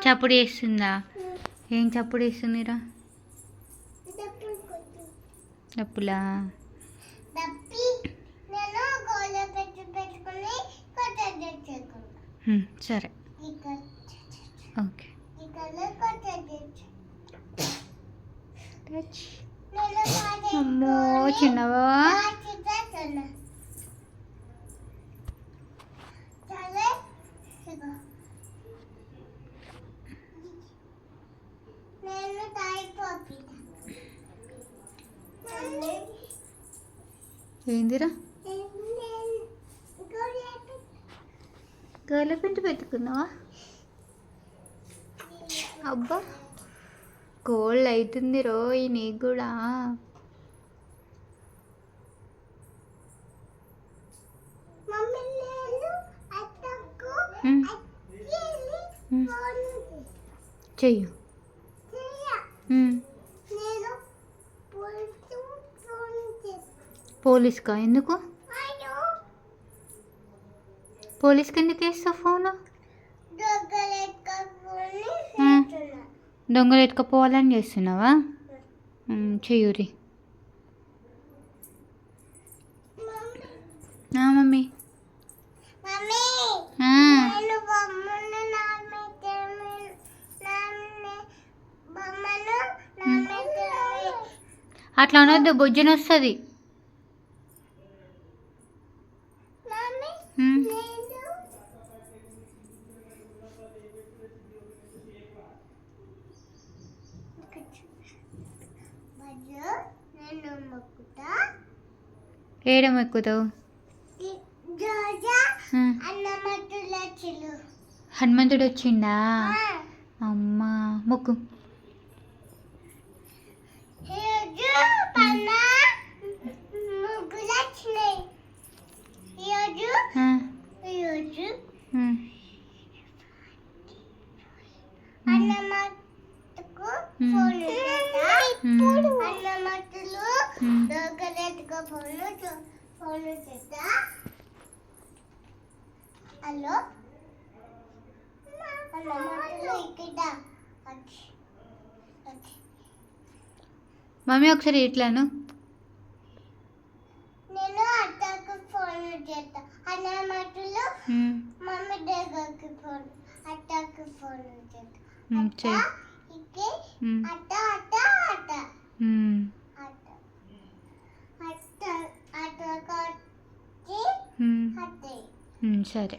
చప్పుడు చేస్తుందా? ఏం చప్పుడు చేస్తుందిరా? డప్పులా? సరే ఓకే. అమ్మో చిన్నవా. ఏందిరా? గోల పెంట పెట్టుకున్నావా? అబ్బా కోల్డ్ అవుతుంది రోయ్ నీకు కూడా. చెయ్యు. పోలీస్కా? ఎందుకు పోలీస్కి ఎందుకు వేస్తావు ఫోను? దొంగలు ఎత్తుకపోవాలని చేస్తున్నావా? చెయ్యూరి. మమ్మీ అట్లా అనొద్దు, బొజ్జన వస్తుంది. ఏడం ఎక్కుతావు? హనుమంతుడు వచ్చిండా? అమ్మా మొక్కు. హలో మమ్మీ ఒకసారి ఇట్లాను. నేను అత్తకు ఫోన్ చేస్తా. అన్నమాటలు మమ్మీ దగ్గరికి ఫోన్, అత్తకు ఫోన్ చేస్తా. అత్త అత్త అత్త అత్త అత్త సరే.